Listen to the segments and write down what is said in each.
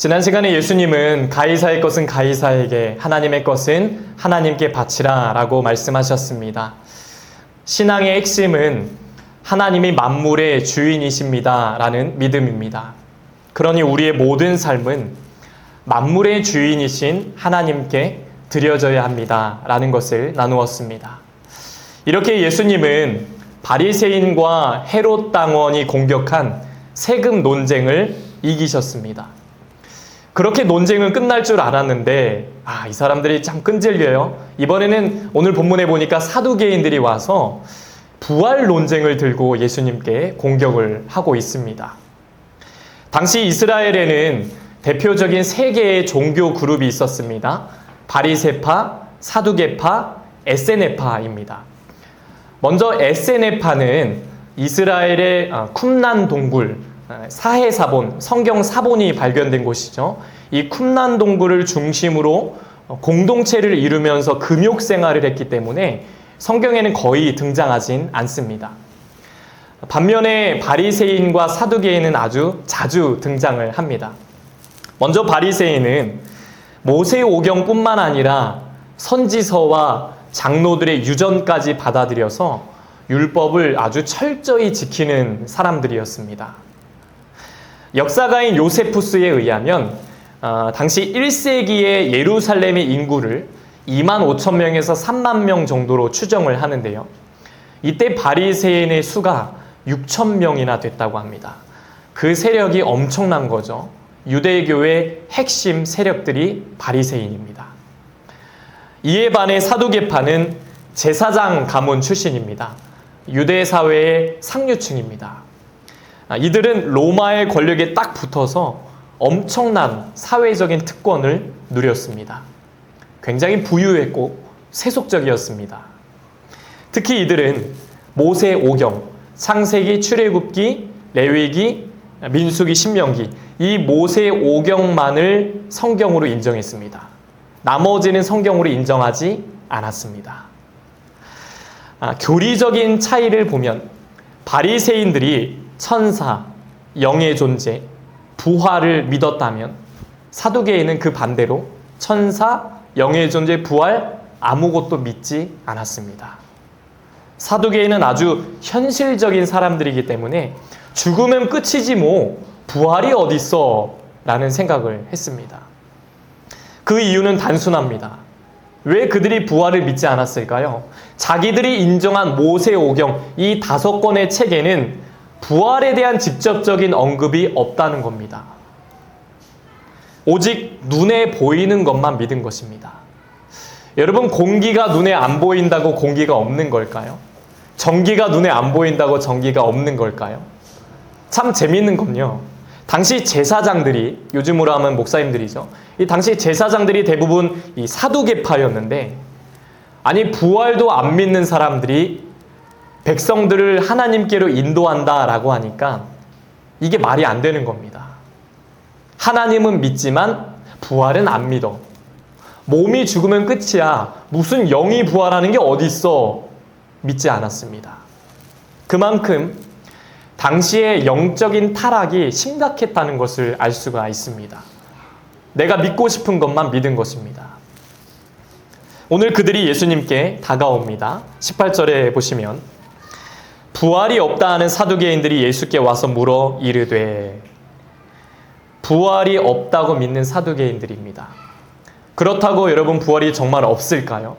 지난 시간에 예수님은 가이사의 것은 가이사에게, 하나님의 것은 하나님께 바치라 라고 말씀하셨습니다. 신앙의 핵심은 하나님이 만물의 주인이십니다 라는 믿음입니다. 그러니 우리의 모든 삶은 만물의 주인이신 하나님께 드려져야 합니다 라는 것을 나누었습니다. 이렇게 예수님은 바리새인과 헤롯 당원이 공격한 세금 논쟁을 이기셨습니다. 그렇게 논쟁은 끝날 줄 알았는데 이 사람들이 참 끈질겨요. 이번에는 오늘 본문에 보니까 사두개인들이 와서 부활 논쟁을 들고 예수님께 공격을 하고 있습니다. 당시 이스라엘에는 대표적인 세 개의 종교 그룹이 있었습니다. 바리새파, 사두개파, 에세네파입니다. 먼저 에세네파는 이스라엘의 쿰란 동굴, 사해사본, 성경 사본이 발견된 곳이죠. 이 쿰란 동굴을 중심으로 공동체를 이루면서 금욕 생활을 했기 때문에 성경에는 거의 등장하진 않습니다. 반면에 바리새인과 사두개인은 아주 자주 등장을 합니다. 먼저 바리새인은 모세오경뿐만 아니라 선지서와 장로들의 유전까지 받아들여서 율법을 아주 철저히 지키는 사람들이었습니다. 역사가인 요세푸스에 의하면 당시 1세기의 예루살렘의 인구를 2만 5천 명에서 3만 명 정도로 추정을 하는데요. 이때 바리새인의 수가 6천 명이나 됐다고 합니다. 그 세력이 엄청난 거죠. 유대교의 핵심 세력들이 바리새인입니다. 이에 반해 사두개파는 제사장 가문 출신입니다. 유대 사회의 상류층입니다. 이들은 로마의 권력에 딱 붙어서 엄청난 사회적인 특권을 누렸습니다. 굉장히 부유했고 세속적이었습니다. 특히 이들은 모세오경, 창세기, 출애굽기, 레위기, 민수기, 신명기 이 모세오경만을 성경으로 인정했습니다. 나머지는 성경으로 인정하지 않았습니다. 교리적인 차이를 보면 바리새인들이 천사, 영의 존재, 부활을 믿었다면 사두개인은 그 반대로 천사, 영의 존재, 부활 아무것도 믿지 않았습니다. 사두개인은 아주 현실적인 사람들이기 때문에 죽으면 끝이지 뭐 부활이 어딨어 라는 생각을 했습니다. 그 이유는 단순합니다. 왜 그들이 부활을 믿지 않았을까요? 자기들이 인정한 모세오경 이 5권의 책에는 부활에 대한 직접적인 언급이 없다는 겁니다. 오직 눈에 보이는 것만 믿은 것입니다. 여러분, 공기가 눈에 안 보인다고 공기가 없는 걸까요? 전기가 눈에 안 보인다고 전기가 없는 걸까요? 참 재미있는 건요. 당시 제사장들이, 요즘으로 하면 목사님들이죠. 이 당시 제사장들이 대부분 이 사두개파였는데, 아니 부활도 안 믿는 사람들이 백성들을 하나님께로 인도한다라고 하니까 이게 말이 안 되는 겁니다. 하나님은 믿지만 부활은 안 믿어. 몸이 죽으면 끝이야. 무슨 영이 부활하는 게 어디 있어? 믿지 않았습니다. 그만큼 당시의 영적인 타락이 심각했다는 것을 알 수가 있습니다. 내가 믿고 싶은 것만 믿은 것입니다. 오늘 그들이 예수님께 다가옵니다. 18절에 보시면 부활이 없다 하는 사두개인들이 예수께 와서 물어 이르되, 부활이 없다고 믿는 사두개인들입니다. 그렇다고 여러분 부활이 정말 없을까요?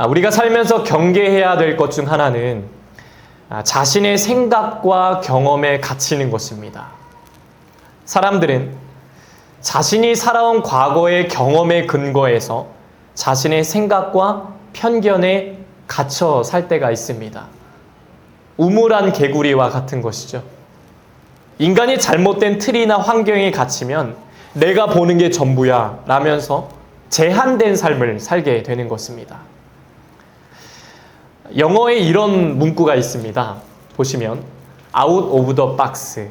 우리가 살면서 경계해야 될 것 중 하나는 자신의 생각과 경험에 갇히는 것입니다. 사람들은 자신이 살아온 과거의 경험에 근거해서 자신의 생각과 편견에 갇혀 살 때가 있습니다. 우물안 개구리와 같은 것이죠. 인간이 잘못된 틀이나 환경에 갇히면 내가 보는 게 전부야 라면서 제한된 삶을 살게 되는 것입니다. 영어에 이런 문구가 있습니다. 보시면 out of the box,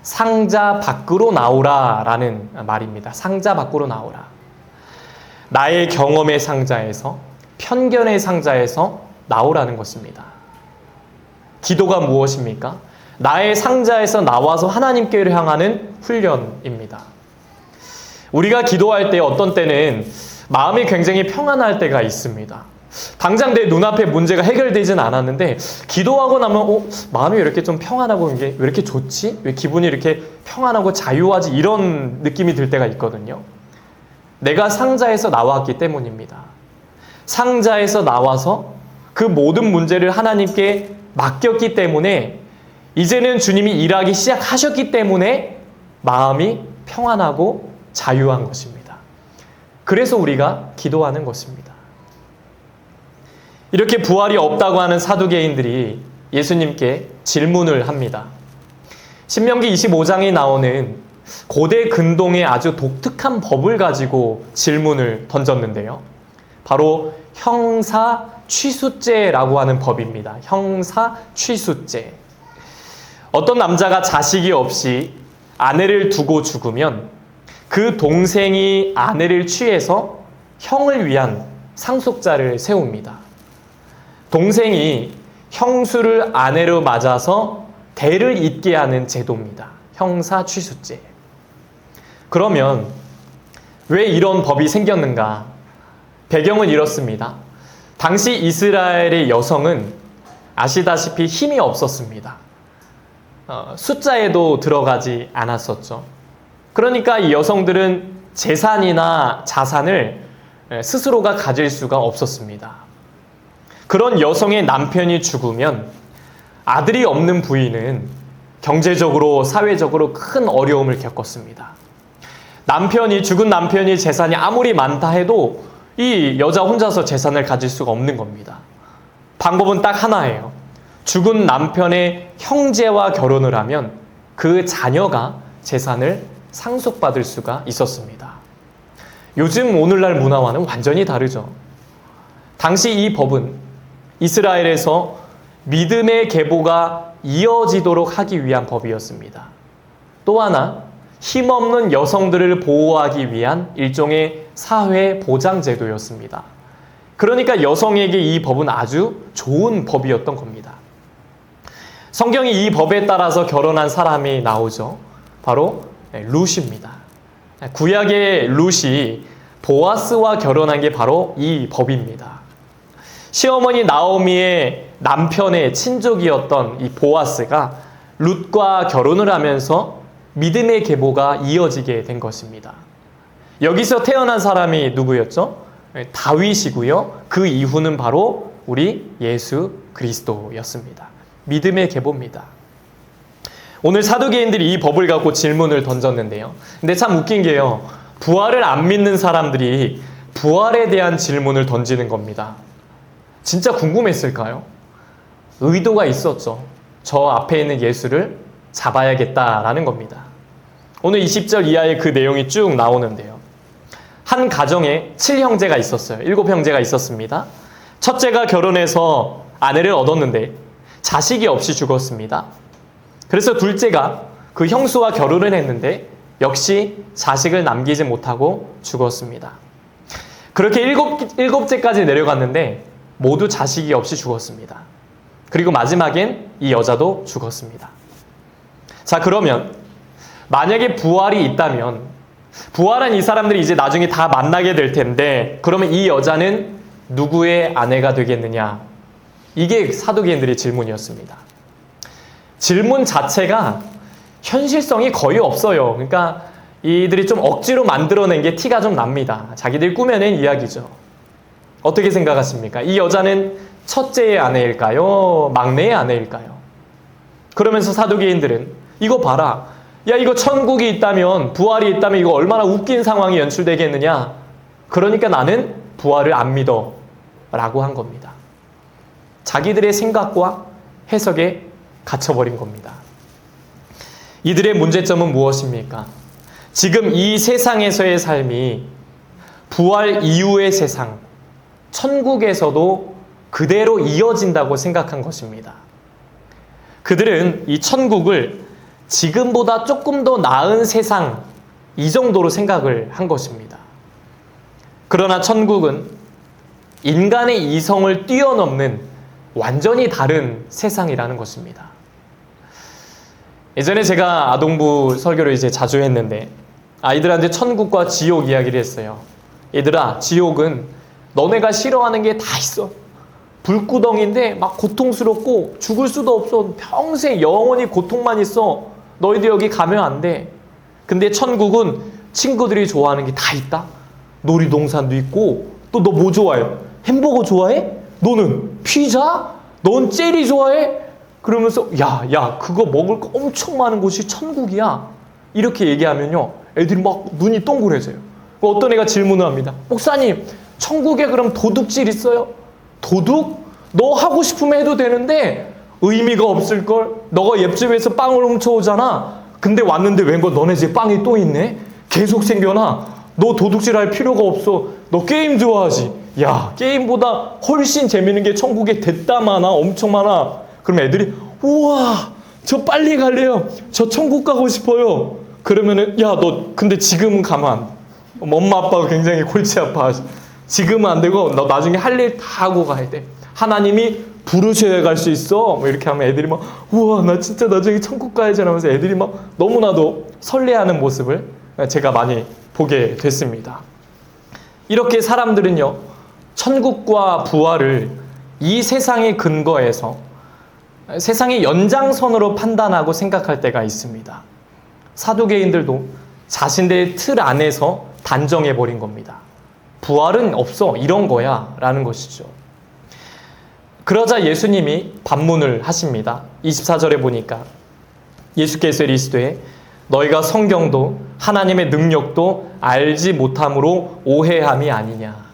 상자 밖으로 나오라 라는 말입니다. 상자 밖으로 나오라. 나의 경험의 상자에서, 편견의 상자에서 나오라는 것입니다. 기도가 무엇입니까? 나의 상자에서 나와서 하나님께로 향하는 훈련입니다. 우리가 기도할 때 어떤 때는 마음이 굉장히 평안할 때가 있습니다. 당장 내 눈앞에 문제가 해결되진 않았는데 기도하고 나면 마음이 왜 이렇게 좀 평안하고 이게 왜 이렇게 좋지? 왜 기분이 이렇게 평안하고 자유하지? 이런 느낌이 들 때가 있거든요. 내가 상자에서 나왔기 때문입니다. 상자에서 나와서 그 모든 문제를 하나님께 맡겼기 때문에 이제는 주님이 일하기 시작하셨기 때문에 마음이 평안하고 자유한 것입니다. 그래서 우리가 기도하는 것입니다. 이렇게 부활이 없다고 하는 사두개인들이 예수님께 질문을 합니다. 신명기 25장에 나오는 고대 근동의 아주 독특한 법을 가지고 질문을 던졌는데요. 바로 형사취수죄라고 하는 법입니다. 형사취수죄. 어떤 남자가 자식이 없이 아내를 두고 죽으면 그 동생이 아내를 취해서 형을 위한 상속자를 세웁니다. 동생이 형수를 아내로 맞아서 대를 잇게 하는 제도입니다. 형사취수죄. 그러면 왜 이런 법이 생겼는가? 배경은 이렇습니다. 당시 이스라엘의 여성은 아시다시피 힘이 없었습니다. 숫자에도 들어가지 않았었죠. 그러니까 이 여성들은 재산이나 자산을 스스로가 가질 수가 없었습니다. 그런 여성의 남편이 죽으면 아들이 없는 부인은 경제적으로, 사회적으로 큰 어려움을 겪었습니다. 죽은 남편이 재산이 아무리 많다 해도 이 여자 혼자서 재산을 가질 수가 없는 겁니다. 방법은 딱 하나예요. 죽은 남편의 형제와 결혼을 하면 그 자녀가 재산을 상속받을 수가 있었습니다. 요즘 오늘날 문화와는 완전히 다르죠. 당시 이 법은 이스라엘에서 믿음의 계보가 이어지도록 하기 위한 법이었습니다. 또 하나, 힘없는 여성들을 보호하기 위한 일종의 사회 보장 제도였습니다. 그러니까 여성에게 이 법은 아주 좋은 법이었던 겁니다. 성경이 이 법에 따라서 결혼한 사람이 나오죠. 바로 룻입니다. 구약의 룻이 보아스와 결혼한 게 바로 이 법입니다. 시어머니 나오미의 남편의 친족이었던 이 보아스가 룻과 결혼을 하면서 믿음의 계보가 이어지게 된 것입니다. 여기서 태어난 사람이 누구였죠? 다윗이고요. 그 이후는 바로 우리 예수 그리스도였습니다. 믿음의 계보입니다. 오늘 사두개인들이 이 법을 갖고 질문을 던졌는데요. 근데 참 웃긴 게요. 부활을 안 믿는 사람들이 부활에 대한 질문을 던지는 겁니다. 진짜 궁금했을까요? 의도가 있었죠. 저 앞에 있는 예수를 잡아야겠다라는 겁니다. 오늘 20절 이하의 그 내용이 쭉 나오는데요. 한 가정에 7형제가 있었어요. 7형제가 있었습니다. 첫째가 결혼해서 아내를 얻었는데 자식이 없이 죽었습니다. 그래서 둘째가 그 형수와 결혼을 했는데 역시 자식을 남기지 못하고 죽었습니다. 그렇게 일곱째까지 내려갔는데 모두 자식이 없이 죽었습니다. 그리고 마지막엔 이 여자도 죽었습니다. 자, 그러면 만약에 부활이 있다면 부활한 이 사람들이 이제 나중에 다 만나게 될 텐데 그러면 이 여자는 누구의 아내가 되겠느냐? 이게 사두개인들의 질문이었습니다. 질문 자체가 현실성이 거의 없어요. 그러니까 이들이 좀 억지로 만들어낸 게 티가 좀 납니다. 자기들 꾸며낸 이야기죠. 어떻게 생각하십니까? 이 여자는 첫째의 아내일까요? 막내의 아내일까요? 그러면서 사두개인들은 이거 봐라. 야, 이거 천국이 있다면, 부활이 있다면 이거 얼마나 웃긴 상황이 연출되겠느냐? 그러니까 나는 부활을 안 믿어. 라고 한 겁니다. 자기들의 생각과 해석에 갇혀버린 겁니다. 이들의 문제점은 무엇입니까? 지금 이 세상에서의 삶이 부활 이후의 세상, 천국에서도 그대로 이어진다고 생각한 것입니다. 그들은 이 천국을 지금보다 조금 더 나은 세상, 이 정도로 생각을 한 것입니다. 그러나 천국은 인간의 이성을 뛰어넘는 완전히 다른 세상이라는 것입니다. 예전에 제가 아동부 설교를 이제 자주 했는데 아이들한테 천국과 지옥 이야기를 했어요. 얘들아, 지옥은 너네가 싫어하는 게 다 있어. 불구덩이인데 막 고통스럽고 죽을 수도 없어. 평생 영원히 고통만 있어. 너희들 여기 가면 안 돼. 근데 천국은 친구들이 좋아하는 게 다 있다. 놀이동산도 있고, 또 너 뭐 좋아해? 햄버거 좋아해? 너는 피자? 넌 젤리 좋아해? 그러면서 야 그거 먹을 거 엄청 많은 곳이 천국이야. 이렇게 얘기하면요, 애들이 막 눈이 동그래져요. 어떤 애가 질문을 합니다. 목사님, 천국에 그럼 도둑질 있어요? 도둑? 너 하고 싶으면 해도 되는데 의미가 없을걸? 너가 옆집에서 빵을 훔쳐오잖아. 근데 왔는데 웬걸 너네 집에 빵이 또 있네? 계속 생겨나. 너 도둑질 할 필요가 없어. 너 게임 좋아하지? 야, 게임보다 훨씬 재밌는 게 천국에 됐다 많아. 엄청 많아. 그럼 애들이 우와, 저 빨리 갈래요. 저 천국 가고 싶어요. 그러면은 야, 너 근데 지금은 가면 안 돼. 엄마 아빠가 굉장히 골치 아파하지. 지금은 안 되고 너 나중에 할 일 다 하고 가야 돼. 하나님이 부르셔야 갈 수 있어. 뭐 이렇게 하면 애들이 막 우와, 나 진짜 나중에 천국 가야지 하면서 애들이 막 너무나도 설레하는 모습을 제가 많이 보게 됐습니다. 이렇게 사람들은요, 천국과 부활을 이 세상의 근거에서 세상의 연장선으로 판단하고 생각할 때가 있습니다. 사두개인들도 자신들의 틀 안에서 단정해버린 겁니다. 부활은 없어, 이런 거야 라는 것이죠. 그러자 예수님이 반문을 하십니다. 24절에 보니까 예수께서 이르시되 너희가 성경도 하나님의 능력도 알지 못함으로 오해함이 아니냐.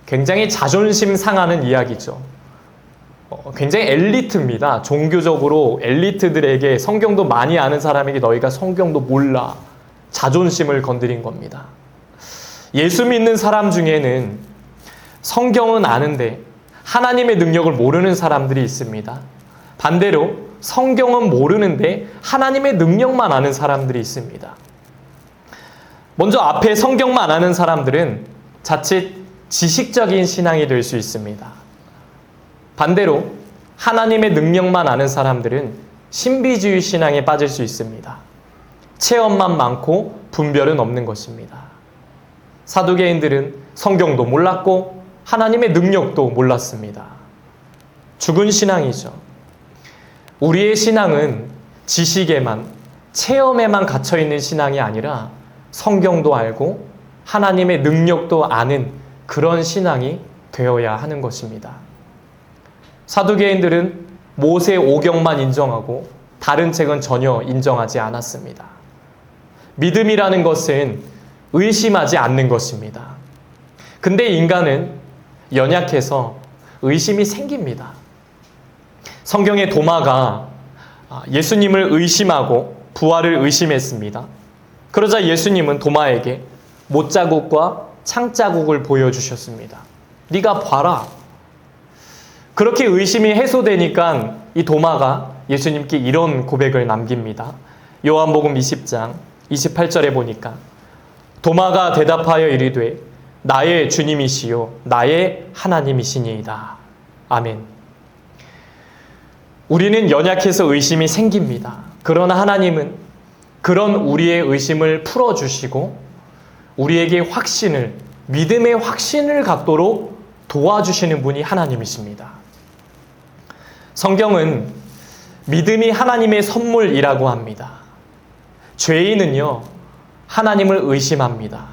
굉장히 자존심 상하는 이야기죠. 굉장히 엘리트입니다. 종교적으로 엘리트들에게, 성경도 많이 아는 사람에게 너희가 성경도 몰라, 자존심을 건드린 겁니다. 예수 믿는 사람 중에는 성경은 아는데 하나님의 능력을 모르는 사람들이 있습니다. 반대로 성경은 모르는데 하나님의 능력만 아는 사람들이 있습니다. 먼저 앞에 성경만 아는 사람들은 자칫 지식적인 신앙이 될 수 있습니다. 반대로 하나님의 능력만 아는 사람들은 신비주의 신앙에 빠질 수 있습니다. 체험만 많고 분별은 없는 것입니다. 사두개인들은 성경도 몰랐고 하나님의 능력도 몰랐습니다. 죽은 신앙이죠. 우리의 신앙은 지식에만, 체험에만 갇혀있는 신앙이 아니라 성경도 알고 하나님의 능력도 아는 그런 신앙이 되어야 하는 것입니다. 사두개인들은 모세 오경만 인정하고 다른 책은 전혀 인정하지 않았습니다. 믿음이라는 것은 의심하지 않는 것입니다. 근데 인간은 연약해서 의심이 생깁니다. 성경의 도마가 예수님을 의심하고 부활을 의심했습니다. 그러자 예수님은 도마에게 못자국과 창자국을 보여주셨습니다. 네가 봐라. 그렇게 의심이 해소되니까 이 도마가 예수님께 이런 고백을 남깁니다. 요한복음 20장 28절에 보니까 도마가 대답하여 이르되 나의 주님이시요 나의 하나님이시니이다. 아멘. 우리는 연약해서 의심이 생깁니다. 그러나 하나님은 그런 우리의 의심을 풀어주시고 우리에게 확신을, 믿음의 확신을 갖도록 도와주시는 분이 하나님이십니다. 성경은 믿음이 하나님의 선물이라고 합니다. 죄인은요, 하나님을 의심합니다.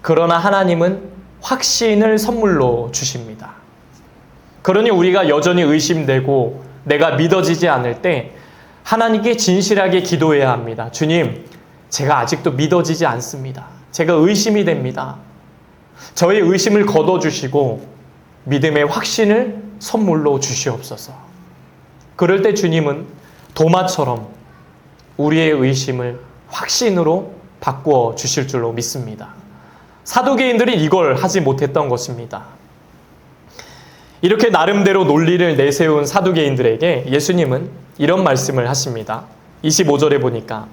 그러나 하나님은 확신을 선물로 주십니다. 그러니 우리가 여전히 의심되고 내가 믿어지지 않을 때 하나님께 진실하게 기도해야 합니다. 주님, 제가 아직도 믿어지지 않습니다. 제가 의심이 됩니다. 저의 의심을 걷어주시고 믿음의 확신을 선물로 주시옵소서. 그럴 때 주님은 도마처럼 우리의 의심을 확신으로 바꾸어 주실 줄로 믿습니다. 사두개인들이 이걸 하지 못했던 것입니다. 이렇게 나름대로 논리를 내세운 사두개인들에게 예수님은 이런 말씀을 하십니다. 25절에 보니까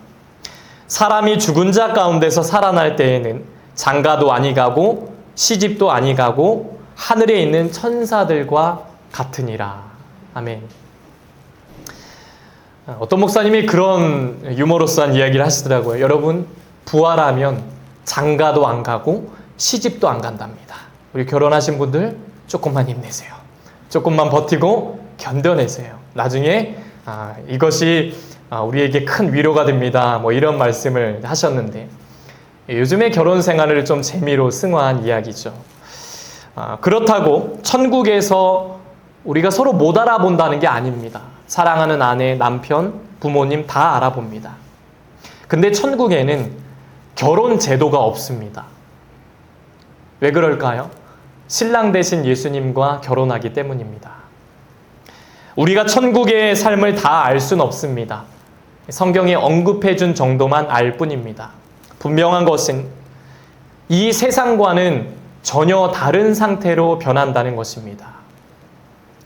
사람이 죽은 자 가운데서 살아날 때에는 장가도 아니가고 시집도 아니가고 하늘에 있는 천사들과 같으니라. 아멘. 어떤 목사님이 그런 유머러스한 이야기를 하시더라고요. 여러분, 부활하면 장가도 안 가고 시집도 안 간답니다. 우리 결혼하신 분들 조금만 힘내세요. 조금만 버티고 견뎌내세요. 나중에 이것이 우리에게 큰 위로가 됩니다. 뭐 이런 말씀을 하셨는데, 요즘의 결혼 생활을 좀 재미로 승화한 이야기죠. 그렇다고 천국에서 우리가 서로 못 알아본다는 게 아닙니다. 사랑하는 아내, 남편, 부모님 다 알아봅니다. 근데 천국에는 결혼 제도가 없습니다. 왜 그럴까요? 신랑 대신 예수님과 결혼하기 때문입니다. 우리가 천국의 삶을 다 알 수는 없습니다. 성경에 언급해 준 정도만 알 뿐입니다. 분명한 것은 이 세상과는 전혀 다른 상태로 변한다는 것입니다.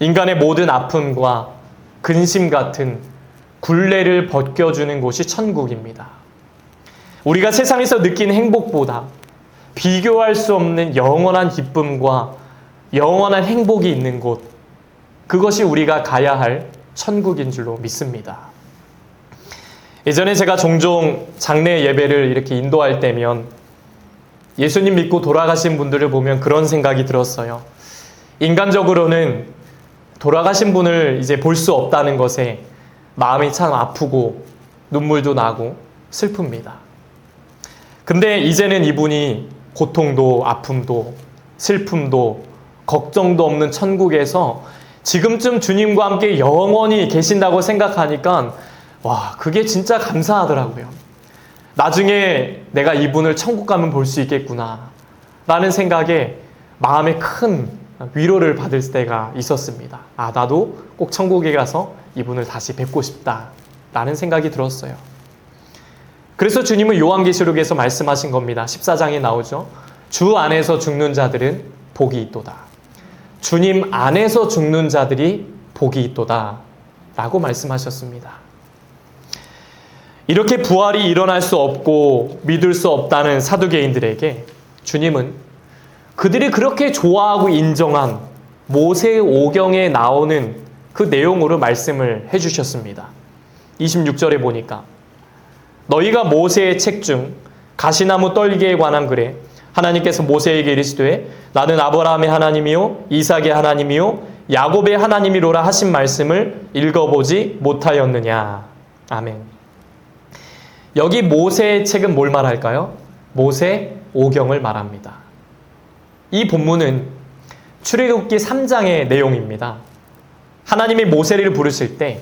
인간의 모든 아픔과 근심 같은 굴레를 벗겨주는 곳이 천국입니다. 우리가 세상에서 느낀 행복보다 비교할 수 없는 영원한 기쁨과 영원한 행복이 있는 곳, 그것이 우리가 가야 할 천국인 줄로 믿습니다. 예전에 제가 종종 장례 예배를 이렇게 인도할 때면 예수님 믿고 돌아가신 분들을 보면 그런 생각이 들었어요. 인간적으로는 돌아가신 분을 이제 볼 수 없다는 것에 마음이 참 아프고 눈물도 나고 슬픕니다. 근데 이제는 이분이 고통도 아픔도 슬픔도 걱정도 없는 천국에서 지금쯤 주님과 함께 영원히 계신다고 생각하니까 와, 그게 진짜 감사하더라고요. 나중에 내가 이분을 천국 가면 볼 수 있겠구나 라는 생각에 마음에 큰 위로를 받을 때가 있었습니다. 나도 꼭 천국에 가서 이분을 다시 뵙고 싶다 라는 생각이 들었어요. 그래서 주님은 요한계시록에서 말씀하신 겁니다. 14장에 나오죠. 주 안에서 죽는 자들은 복이 있도다. 주님 안에서 죽는 자들이 복이 있도다 라고 말씀하셨습니다. 이렇게 부활이 일어날 수 없고 믿을 수 없다는 사두개인들에게 주님은 그들이 그렇게 좋아하고 인정한 모세오경에 나오는 그 내용으로 말씀을 해주셨습니다. 26절에 보니까 너희가 모세의 책 중 가시나무 떨기에 관한 글에 하나님께서 모세에게 이르시되 나는 아브라함의 하나님이요 이삭의 하나님이요 야곱의 하나님이로라 하신 말씀을 읽어보지 못하였느냐. 아멘. 여기 모세의 책은 뭘 말할까요? 모세오경을 말합니다. 이 본문은 출애굽기 3장의 내용입니다. 하나님이 모세를 부르실 때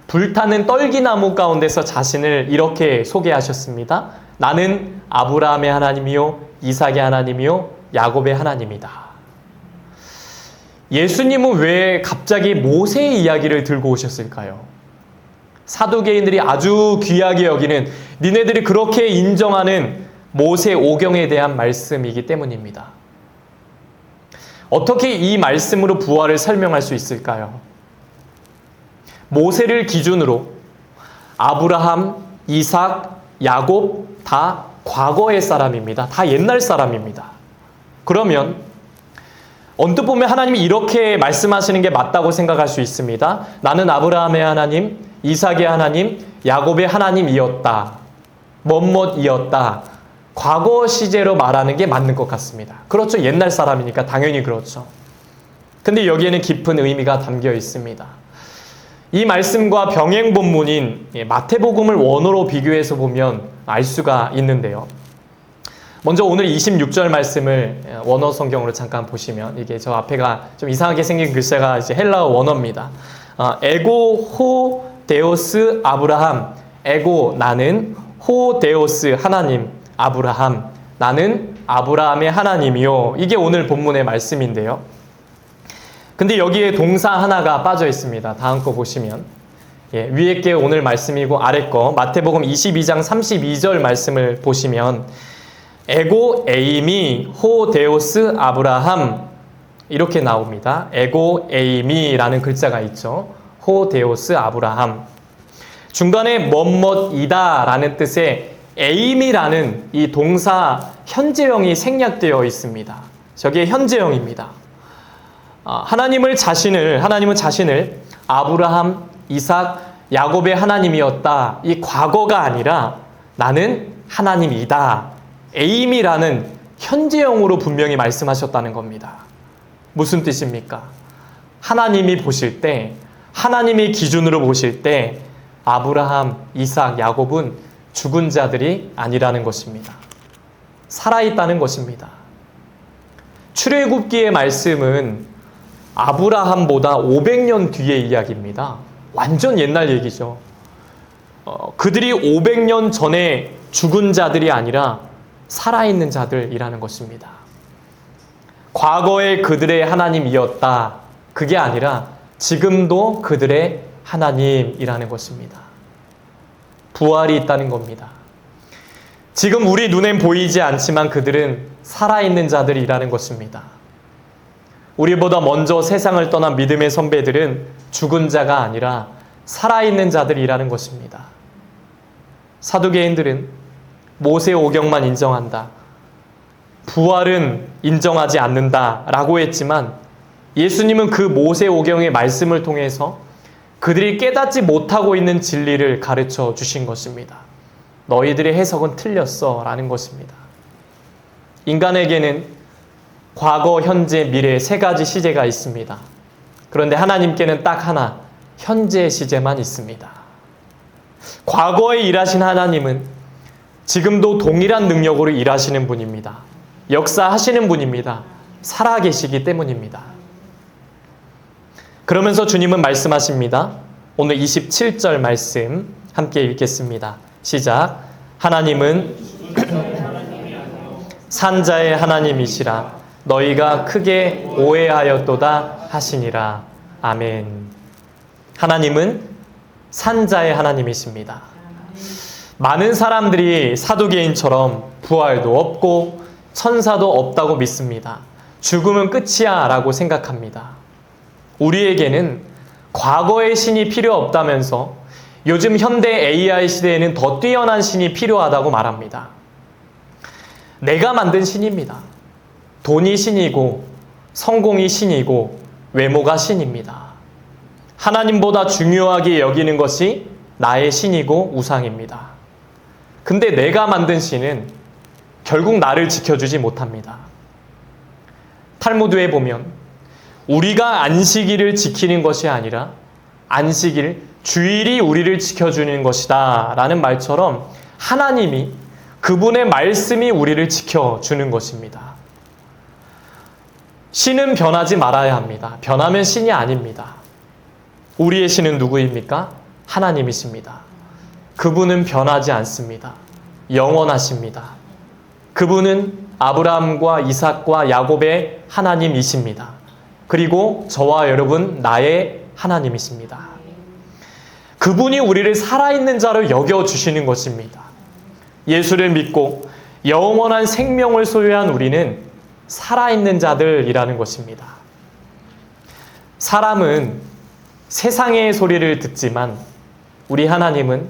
불타는 떨기나무 가운데서 자신을 이렇게 소개하셨습니다. 나는 아브라함의 하나님이요 이삭의 하나님이요 야곱의 하나님이다. 예수님은 왜 갑자기 모세의 이야기를 들고 오셨을까요? 사두개인들이 아주 귀하게 여기는, 니네들이 그렇게 인정하는 모세오경에 대한 말씀이기 때문입니다. 어떻게 이 말씀으로 부활을 설명할 수 있을까요? 모세를 기준으로 아브라함, 이삭, 야곱 다 과거의 사람입니다. 다 옛날 사람입니다. 그러면 언뜻 보면 하나님이 이렇게 말씀하시는 게 맞다고 생각할 수 있습니다. 나는 아브라함의 하나님, 이삭의 하나님, 야곱의 하나님이었다. 뭐뭐이었다. 과거 시제로 말하는 게 맞는 것 같습니다. 그렇죠. 옛날 사람이니까 당연히 그렇죠. 근데 여기에는 깊은 의미가 담겨 있습니다. 이 말씀과 병행 본문인 마태복음을 원어로 비교해서 보면 알 수가 있는데요. 먼저 오늘 26절 말씀을 원어 성경으로 잠깐 보시면 이게 저 앞에가 좀 이상하게 생긴 글자가 이제 헬라어 원어입니다. 에고 호 데오스 아브라함. 에고 나는, 호 데오스 하나님, 아브라함 나는 아브라함의 하나님이요. 이게 오늘 본문의 말씀인데요. 근데 여기에 동사 하나가 빠져 있습니다. 다음 거 보시면 위에 게 오늘 말씀이고 아래 거 마태복음 22장 32절 말씀을 보시면 에고 에이미 호 데오스 아브라함 이렇게 나옵니다. 에고 에이미라는 글자가 있죠. 호 데오스 아브라함. 중간에 뭐뭐이다 라는 뜻의 에임이라는 이 동사 현재형이 생략되어 있습니다. 저게 현재형입니다. 하나님은 자신을 아브라함, 이삭, 야곱의 하나님이었다. 이 과거가 아니라 나는 하나님이다. 에임이라는 현재형으로 분명히 말씀하셨다는 겁니다. 무슨 뜻입니까? 하나님이 보실 때, 하나님의 기준으로 보실 때 아브라함, 이삭, 야곱은 죽은 자들이 아니라는 것입니다. 살아있다는 것입니다. 출애굽기의 말씀은 아브라함보다 500년 뒤의 이야기입니다. 완전 옛날 얘기죠. 그들이 500년 전에 죽은 자들이 아니라 살아있는 자들이라는 것입니다. 과거에 그들의 하나님이었다. 그게 아니라 지금도 그들의 하나님이라는 것입니다. 부활이 있다는 겁니다. 지금 우리 눈엔 보이지 않지만 그들은 살아있는 자들이라는 것입니다. 우리보다 먼저 세상을 떠난 믿음의 선배들은 죽은 자가 아니라 살아있는 자들이라는 것입니다. 사두개인들은 모세오경만 인정한다. 부활은 인정하지 않는다라고 했지만 예수님은 그 모세오경의 말씀을 통해서 그들이 깨닫지 못하고 있는 진리를 가르쳐 주신 것입니다. 너희들의 해석은 틀렸어 라는 것입니다. 인간에게는 과거, 현재, 미래 세 가지 시제가 있습니다. 그런데 하나님께는 딱 하나, 현재 시제만 있습니다. 과거에 일하신 하나님은 지금도 동일한 능력으로 일하시는 분입니다. 역사하시는 분입니다. 살아계시기 때문입니다. 그러면서 주님은 말씀하십니다. 오늘 27절 말씀 함께 읽겠습니다. 시작. 하나님은 산자의 하나님이시라 너희가 크게 오해하였도다 하시니라. 아멘. 하나님은 산자의 하나님이십니다. 많은 사람들이 사두개인처럼 부활도 없고 천사도 없다고 믿습니다. 죽음은 끝이야 라고 생각합니다. 우리에게는 과거의 신이 필요 없다면서 요즘 현대 AI 시대에는 더 뛰어난 신이 필요하다고 말합니다. 내가 만든 신입니다. 돈이 신이고 성공이 신이고 외모가 신입니다. 하나님보다 중요하게 여기는 것이 나의 신이고 우상입니다. 근데 내가 만든 신은 결국 나를 지켜주지 못합니다. 탈무드에 보면 우리가 안식일을 지키는 것이 아니라 안식일, 주일이 우리를 지켜주는 것이다 라는 말처럼 하나님이 그분의 말씀이 우리를 지켜주는 것입니다. 신은 변하지 말아야 합니다. 변하면 신이 아닙니다. 우리의 신은 누구입니까? 하나님이십니다. 그분은 변하지 않습니다. 영원하십니다. 그분은 아브라함과 이삭과 야곱의 하나님이십니다. 그리고 저와 여러분 나의 하나님이십니다. 그분이 우리를 살아있는 자로 여겨주시는 것입니다. 예수를 믿고 영원한 생명을 소유한 우리는 살아있는 자들이라는 것입니다. 사람은 세상의 소리를 듣지만 우리 하나님은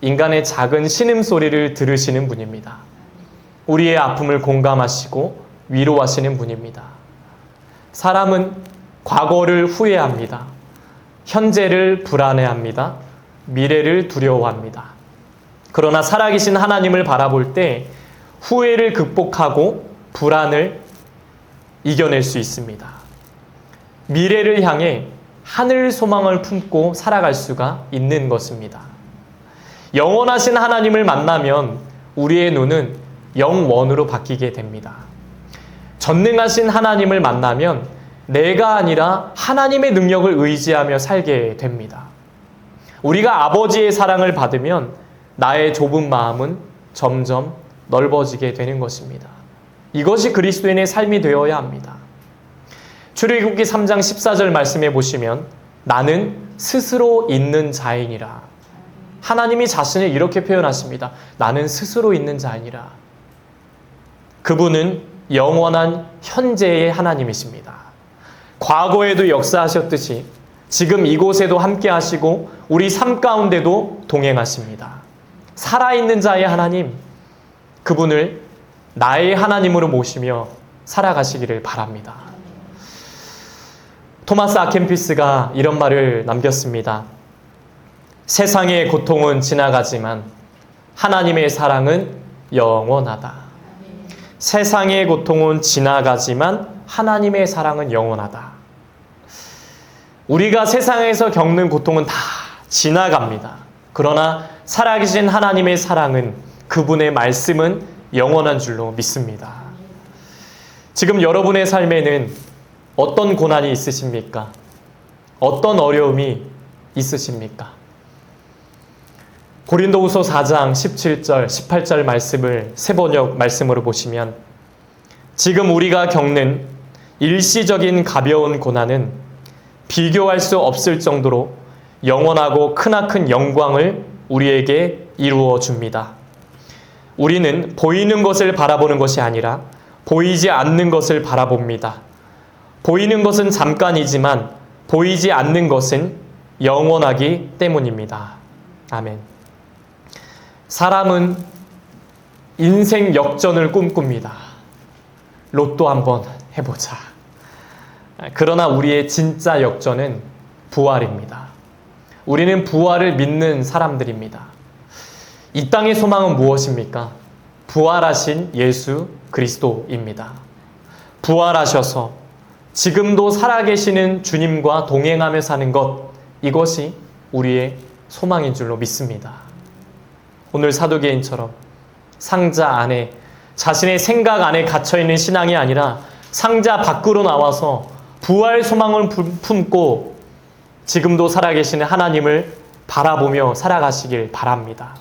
인간의 작은 신음소리를 들으시는 분입니다. 우리의 아픔을 공감하시고 위로하시는 분입니다. 사람은 과거를 후회합니다. 현재를 불안해합니다. 미래를 두려워합니다. 그러나 살아계신 하나님을 바라볼 때 후회를 극복하고 불안을 이겨낼 수 있습니다. 미래를 향해 하늘 소망을 품고 살아갈 수가 있는 것입니다. 영원하신 하나님을 만나면 우리의 눈은 영원으로 바뀌게 됩니다. 전능하신 하나님을 만나면 내가 아니라 하나님의 능력을 의지하며 살게 됩니다. 우리가 아버지의 사랑을 받으면 나의 좁은 마음은 점점 넓어지게 되는 것입니다. 이것이 그리스도인의 삶이 되어야 합니다. 출애굽기 3장 14절 말씀해 보시면 나는 스스로 있는 자이니라. 하나님이 자신을 이렇게 표현하십니다. 나는 스스로 있는 자이니라. 그분은 영원한 현재의 하나님이십니다. 과거에도 역사하셨듯이 지금 이곳에도 함께 하시고 우리 삶 가운데도 동행하십니다. 살아있는 자의 하나님, 그분을 나의 하나님으로 모시며 살아가시기를 바랍니다. 토마스 아켄피스가 이런 말을 남겼습니다. 세상의 고통은 지나가지만 하나님의 사랑은 영원하다. 세상의 고통은 지나가지만 하나님의 사랑은 영원하다. 우리가 세상에서 겪는 고통은 다 지나갑니다. 그러나 살아계신 하나님의 사랑은, 그분의 말씀은 영원한 줄로 믿습니다. 지금 여러분의 삶에는 어떤 고난이 있으십니까? 어떤 어려움이 있으십니까? 고린도후서 4장 17절, 18절 말씀을 새번역 말씀으로 보시면, 지금 우리가 겪는 일시적인 가벼운 고난은 비교할 수 없을 정도로 영원하고 크나큰 영광을 우리에게 이루어 줍니다. 우리는 보이는 것을 바라보는 것이 아니라 보이지 않는 것을 바라봅니다. 보이는 것은 잠깐이지만 보이지 않는 것은 영원하기 때문입니다. 아멘. 사람은 인생 역전을 꿈꿉니다. 로또 한번 해보자. 그러나 우리의 진짜 역전은 부활입니다. 우리는 부활을 믿는 사람들입니다. 이 땅의 소망은 무엇입니까? 부활하신 예수 그리스도입니다. 부활하셔서 지금도 살아계시는 주님과 동행하며 사는 것, 이것이 우리의 소망인 줄로 믿습니다. 오늘 사도계인처럼 상자 안에, 자신의 생각 안에 갇혀있는 신앙이 아니라 상자 밖으로 나와서 부활 소망을 품고 지금도 살아계시는 하나님을 바라보며 살아가시길 바랍니다.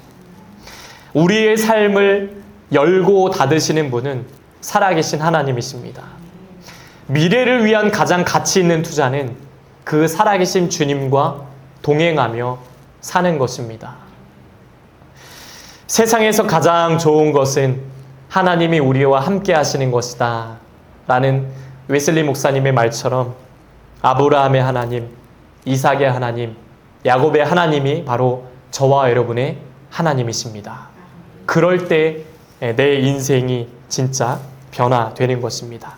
우리의 삶을 열고 닫으시는 분은 살아계신 하나님이십니다. 미래를 위한 가장 가치 있는 투자는 그 살아계신 주님과 동행하며 사는 것입니다. 세상에서 가장 좋은 것은 하나님이 우리와 함께 하시는 것이다 라는 웨슬리 목사님의 말처럼 아브라함의 하나님, 이삭의 하나님, 야곱의 하나님이 바로 저와 여러분의 하나님이십니다. 그럴 때 내 인생이 진짜 변화되는 것입니다.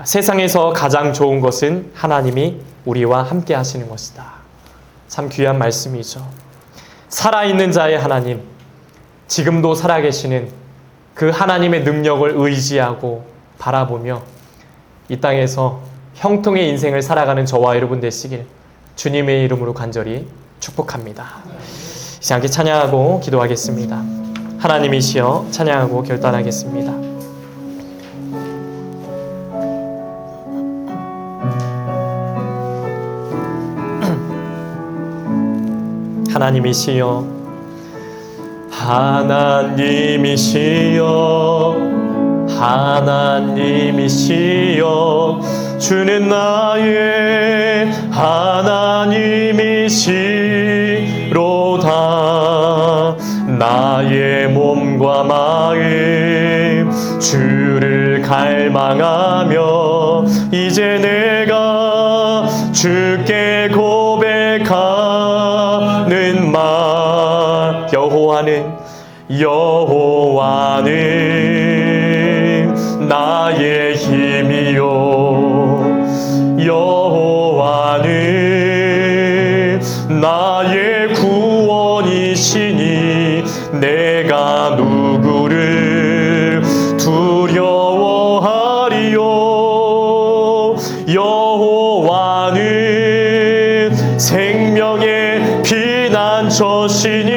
세상에서 가장 좋은 것은 하나님이 우리와 함께 하시는 것이다. 참 귀한 말씀이죠. 살아있는 자의 하나님, 지금도 살아계시는 그 하나님의 능력을 의지하고 바라보며 이 땅에서 형통의 인생을 살아가는 저와 여러분 되시길 주님의 이름으로 간절히 축복합니다. 이제 함께 찬양하고 기도하겠습니다. 하나님이시여, 찬양하고 결단하겠습니다. 하나님이시여, 하나님이시여, 하나님이시여, 주는 나의 하나님이시로다. 나의 몸과 마음 주를 갈망하며 이제 내가 주께 고백하는 말, 여호와는 나의 힘이요, 여호와는 나의 구원이시니 내가 누구를 두려워하리요. 여호와는 생명의 피난처시니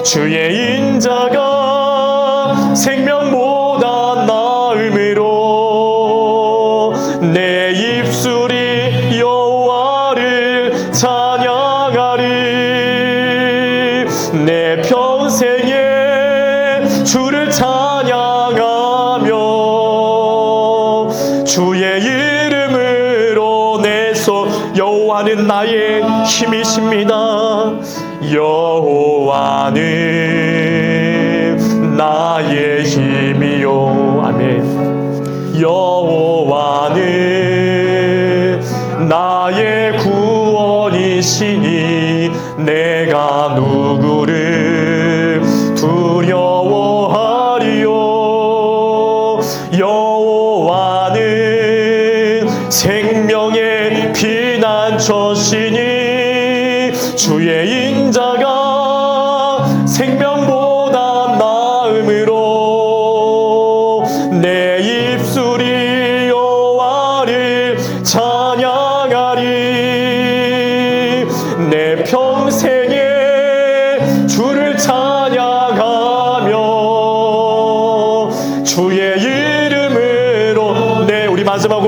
주의 인자가 생명보다 나음으로 내 입술이 여호와를 찬양하리. 내 평생에 주를 찬양하며 주의 이름으로 내 손, 여호와는 나의 힘이십니다. 여호와는 나의 힘이요. 아멘. 여호와는 나의 구원이시니 내가 누구를 두려워하리요. 여호와는 생명의 피난처시니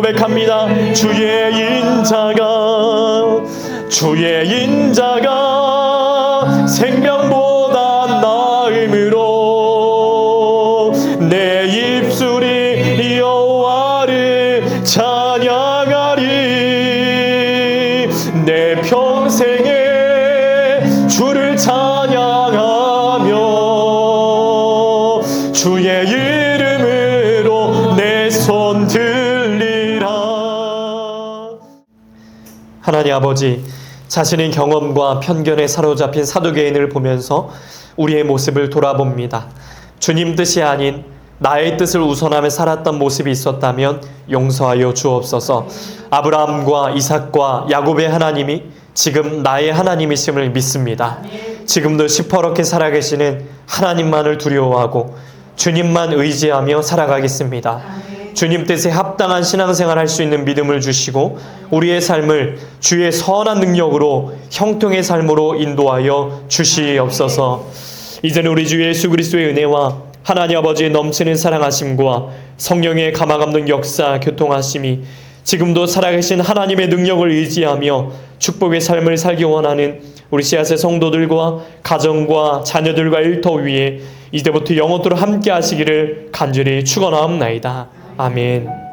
고백합니다. 주의 인자가 생명보다 나음으로 내 입술이 여호와를 찬양하리. 내 평생에 주를 찬양하며 주의 이름으로 내 손 들리라. 하나님 아버지, 자신의 경험과 편견에 사로잡힌 사두개인을 보면서 우리의 모습을 돌아봅니다. 주님 뜻이 아닌 나의 뜻을 우선하며 살았던 모습이 있었다면 용서하여 주옵소서. 아브라함과 이삭과 야곱의 하나님이 지금 나의 하나님이심을 믿습니다. 지금도 시퍼렇게 살아계시는 하나님만을 두려워하고 주님만 의지하며 살아가겠습니다. 주님 뜻에 합당한 신앙생활 할 수 있는 믿음을 주시고 우리의 삶을 주의 선한 능력으로 형통의 삶으로 인도하여 주시옵소서. 이제는 우리 주 예수 그리스도의 은혜와 하나님 아버지의 넘치는 사랑하심과 성령의 감화감동 역사 교통하심이 지금도 살아계신 하나님의 능력을 의지하며 축복의 삶을 살기 원하는 우리 씨앗의 성도들과 가정과 자녀들과 일터 위에 이제부터 영원토록 함께 하시기를 간절히 축원하옵나이다. 아멘.